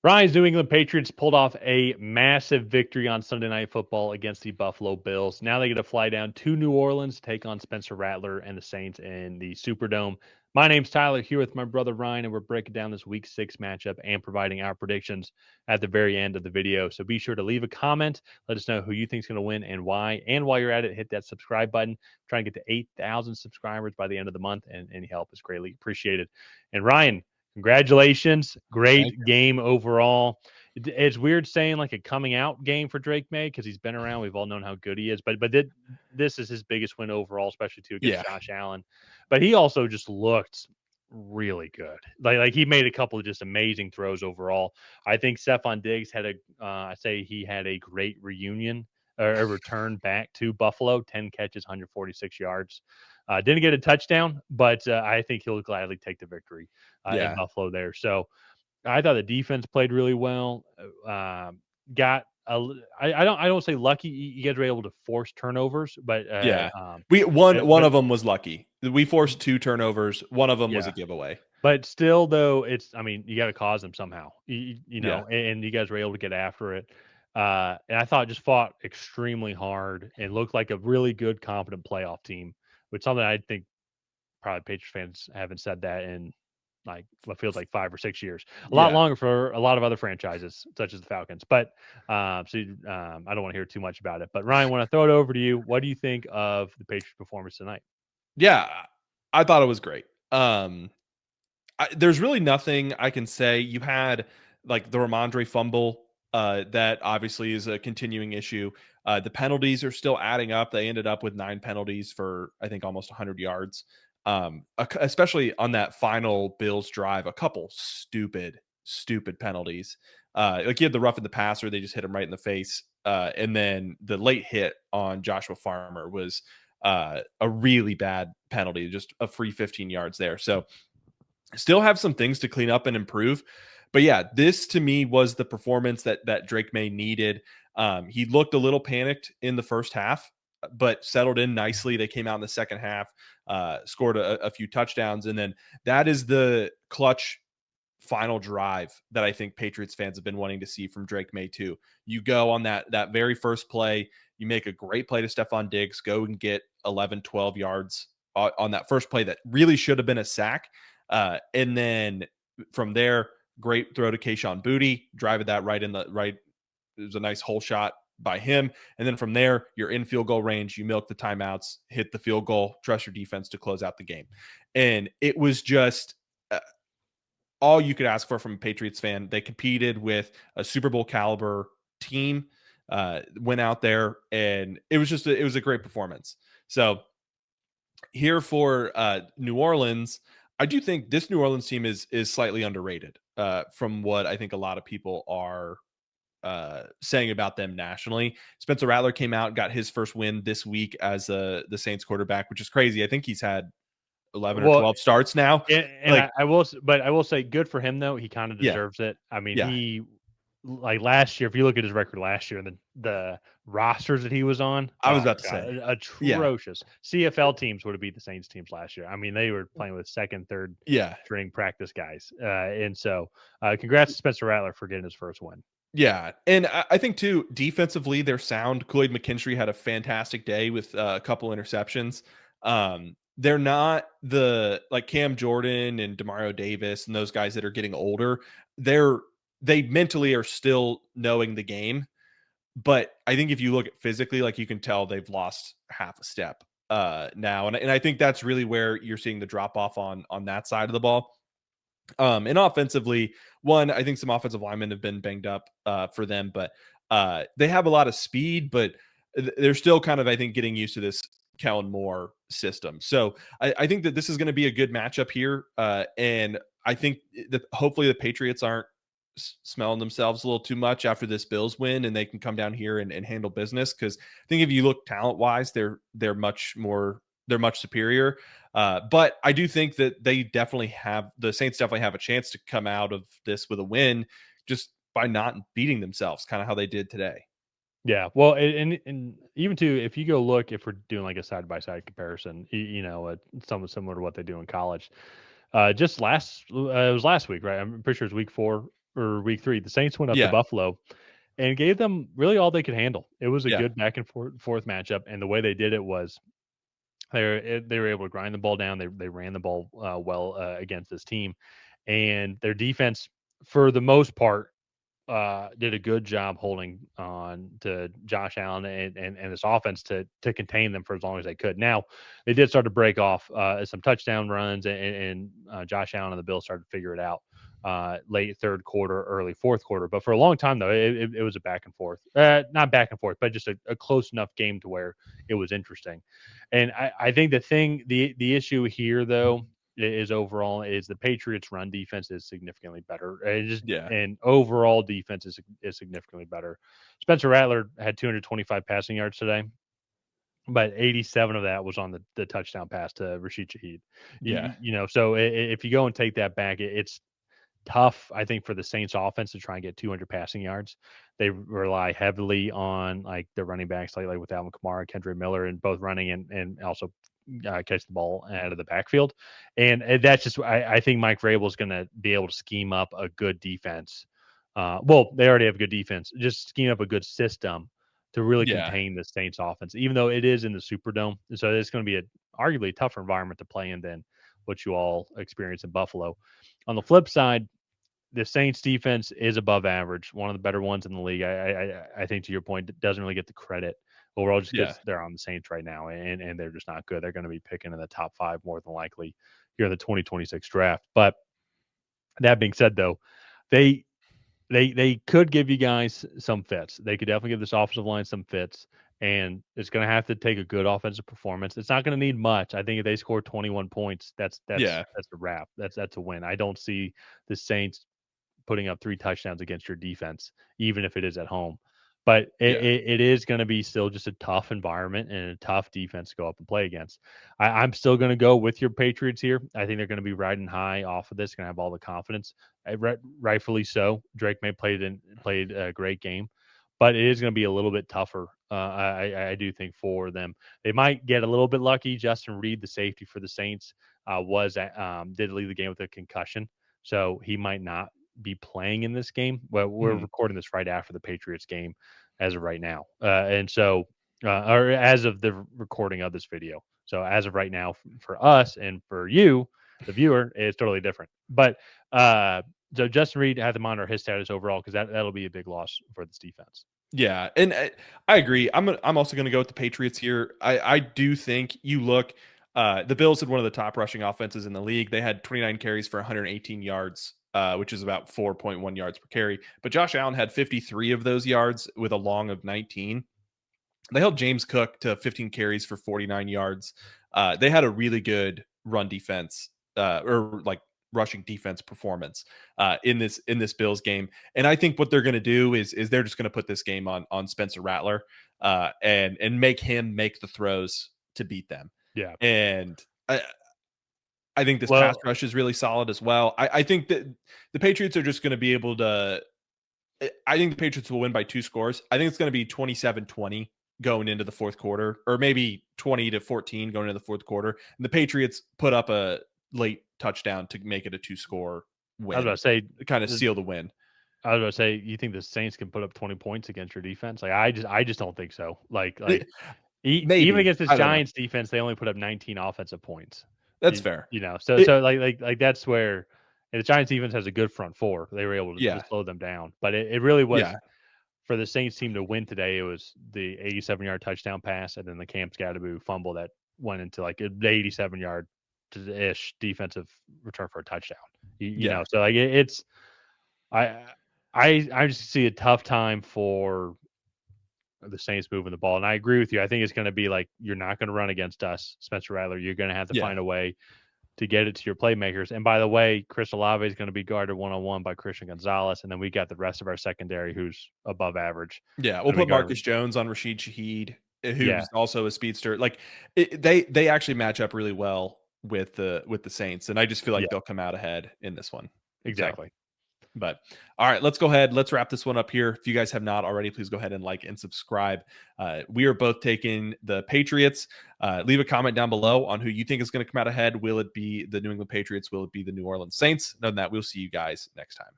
Ryan's New England Patriots pulled off a massive victory on Sunday Night Football against the Buffalo Bills. Now they get to fly down to New Orleans, take on Spencer Rattler and the Saints in the Superdome. My name's Tyler, here with my brother Ryan, and we're breaking down this Week 6 matchup and providing our predictions at the very end of the video. So be sure to leave a comment. Let us know who you think is going to win and why. And while you're at it, hit that subscribe button. Try to get to 8,000 subscribers by the end of the month, and any help is greatly appreciated. And Ryan, congratulations. Thank Great you. game overall. It's weird saying like a coming out game for Drake Maye because he's been around. We've all known how good he is, but this is his biggest win overall, especially too against Yeah. Josh Allen. But he also just looked really good. Like he made a couple of just amazing throws overall. I think Stephon Diggs had I say he had a great reunion or a return back to Buffalo. 10 catches, 146 yards. Didn't get a touchdown, but I think he'll gladly take the victory in Yeah. Buffalo there. So I thought the defense played really well. Got I don't say lucky. You guys were able to force turnovers, but Yeah. We one but of them was lucky. We forced two turnovers. One of them was a yeah. giveaway. But still, though, it's I mean you got to cause them somehow. You Yeah. know, and you guys were able to get after it. And I thought it just fought extremely hard and looked like a really good, competent playoff team, which something I think probably Patriots fans haven't said that in like what feels like 5 or 6 years. A lot Yeah. longer for a lot of other franchises, such as the Falcons. But I don't want to hear too much about it. But Ryan, when I throw it over to you, what do you think of the Patriots' performance tonight? Yeah. I thought it was great. There's really nothing I can say. You had like the Ramondre fumble, that obviously is a continuing issue. The penalties are still adding up. They ended up with 9 penalties for I think almost 100 yards. Especially on that final Bills drive, a couple stupid penalties. Like you had the rough in the passer, they just hit him right in the face. And then the late hit on Joshua Farmer was a really bad penalty, just a free 15 yards there. So still have some things to clean up and improve. But yeah, this to me was the performance that Drake Maye needed. He looked a little panicked in the first half, but settled in nicely. They came out in the second half, scored a few touchdowns, and then that is the clutch final drive that I think Patriots fans have been wanting to see from Drake Maye too. You go on that very first play, you make a great play to Stephon Diggs, go and get 11, 12 yards on that first play that really should have been a sack. And then from there, great throw to Kayshon Boutte, driving that right in the right. It was a nice hole shot by him. And then from there, you're in field goal range. You milk the timeouts, hit the field goal, trust your defense to close out the game. And it was just all you could ask for from a Patriots fan. They competed with a Super Bowl caliber team, went out there, and it was it was a great performance. So here for New Orleans, I do think this New Orleans team is slightly underrated, from what I think a lot of people are saying about them nationally. Spencer Rattler came out, got his first win this week as the Saints quarterback, which is crazy. I think he's had 11 or Well, 12 starts now. and Like, I will say, good for him though. He kind of yeah, deserves it. I mean, yeah, he like last year. If you look at his record last year and the rosters that he was on, I was oh about my to god, say, yeah, atrocious. CFL teams would have beat the Saints teams last year. I mean, they were playing with second, third yeah, string practice guys, and so congrats to Spencer Rattler for getting his first win. yeah. And I think too, defensively, they're sound. Khalid McKinstry had a fantastic day with a couple interceptions. They're not the like Cam Jordan and Demario Davis and those guys that are getting older. They mentally are still knowing the game, but I think if you look at physically, like you can tell they've lost half a step now, and I think that's really where you're seeing the drop off on that side of the ball. And offensively, one, I think some offensive linemen have been banged up for them, but they have a lot of speed, but they're still kind of, I think, getting used to this Kellen Moore system. So I think that this is going to be a good matchup here. And I think that hopefully the Patriots aren't smelling themselves a little too much after this Bills win, and they can come down here and handle business. Because I think if you look talent wise, they're much superior. But I do think that the Saints definitely have a chance to come out of this with a win just by not beating themselves, kind of how they did today. Yeah, well, and even too, if you go look, if we're doing like a side by side comparison, somewhat similar to what they do in college. Just it was last week, right? I'm pretty sure it's week 4. or week 3, the Saints went up to Yeah. Buffalo and gave them really all they could handle. It was a Yeah. good back and forth matchup, and the way they did it was they were able to grind the ball down. They ran the ball well against this team, and their defense, for the most part, did a good job holding on to Josh Allen and this offense to contain them for as long as they could. Now they did start to break off some touchdown runs, and Josh Allen and the Bills started to figure it out late third quarter, early fourth quarter. But for a long time though, it was a back and forth, not back and forth, but just a close enough game to where it was interesting. And I think the issue here though is overall is the Patriots' run defense is significantly better. Yeah. And overall defense is significantly better. Spencer Rattler had 225 passing yards today, but 87 of that was on the touchdown pass to Rashid Shaheed. Yeah. So if you go and take that back, it's tough, I think, for the Saints offense to try and get 200 passing yards. They rely heavily on like the running backs, like with Alvin Kamara, Kendra Miller, and both running and also catch the ball out of the backfield. And that's just, I think Mike Vrabel is going to be able to scheme up a good defense. Well, they already have a good defense. Just scheme up a good system to really Yeah. contain the Saints offense, even though it is in the Superdome. So it's going to be arguably a tougher environment to play in than what you all experience in Buffalo. On the flip side, the Saints defense is above average, one of the better ones in the league. I think to your point, it doesn't really get the credit overall just Yeah. because they're on the Saints right now and they're just not good. They're going to be picking in the top 5 more than likely here in the 2026 draft. But that being said, though, they they could give you guys some fits. They could definitely give this offensive line some fits, and it's going to have to take a good offensive performance. It's not going to need much. I think if they score 21 points, Yeah. that's a wrap. That's a win. I don't see the Saints putting up 3 touchdowns against your defense, even if it is at home. But Yeah. it is going to be still just a tough environment and a tough defense to go up and play against. I'm still going to go with your Patriots here. I think they're going to be riding high off of this, going to have all the confidence, rightfully so. Drake May played a great game, but it is going to be a little bit tougher. I do think for them, they might get a little bit lucky. Justin Reed, the safety for the Saints, did leave the game with a concussion, so he might not be playing in this game. Well, we're Mhm. recording this right after the Patriots game as of right now. And so, or as of the recording of this video. So as of right now, for us and for you, the viewer, it's totally different. But so Justin Reed had to monitor his status overall because that'll be a big loss for this defense. Yeah, and I agree. I'm also going to go with the Patriots here. I do think you look. The Bills had one of the top rushing offenses in the league. They had 29 carries for 118 yards, which is about 4.1 yards per carry. But Josh Allen had 53 of those yards with a long of 19. They held James Cook to 15 carries for 49 yards. They had a really good run defense, or like rushing defense performance in this Bills game. And I think what they're going to do is they're just going to put this game on Spencer Rattler and make him make the throws to beat them. Yeah. And I think this pass Well, rush is really solid as well. I think that the Patriots are just going to be able to. I think the Patriots will win by 2 scores. I think it's going to be 27-20 going into the fourth quarter, or maybe 20-14 going into the fourth quarter. And the Patriots put up a late touchdown to make it a 2-score I was win, about to say, to kind of uh, seal the win. I was about to say, you think the Saints can put up 20 points against your defense? Like, I just don't think so. It- Even maybe. against this I don't know. Giants defense, they only put up 19 offensive points. That's fair. So It, like that's where, and the Giants defense has a good front four. They were able to yeah. slow them down, but it really was Yeah. for the Saints team to win today. It was the 87-yard touchdown pass, and then the Cam Scatterboo fumble that went into like an 87-yard ish defensive return for a touchdown. Yeah. So like it's I I just see a tough time for the Saints moving the ball. And I agree with you. I think it's going to be like you're not going to run against us, Spencer Rattler. You're going to have to Yeah. find a way to get it to your playmakers. And by the way, Chris Olave is going to be guarded 1-on-1 by Christian Gonzalez, and then we got the rest of our secondary who's above average. Yeah, we'll Going to be put guarded. Marcus Jones on Rashid Shaheed, Yeah, who's also a speedster. Like they actually match up really well with the Saints, and I just feel like yeah, they'll come out ahead in this one. So, exactly. but all right, let's go ahead. Let's wrap this one up here. If you guys have not already, please go ahead and like and subscribe. We are both taking the Patriots. Leave a comment down below on who you think is going to come out ahead. Will it be the New England Patriots? Will it be the New Orleans Saints? Other than that, we'll see you guys next time.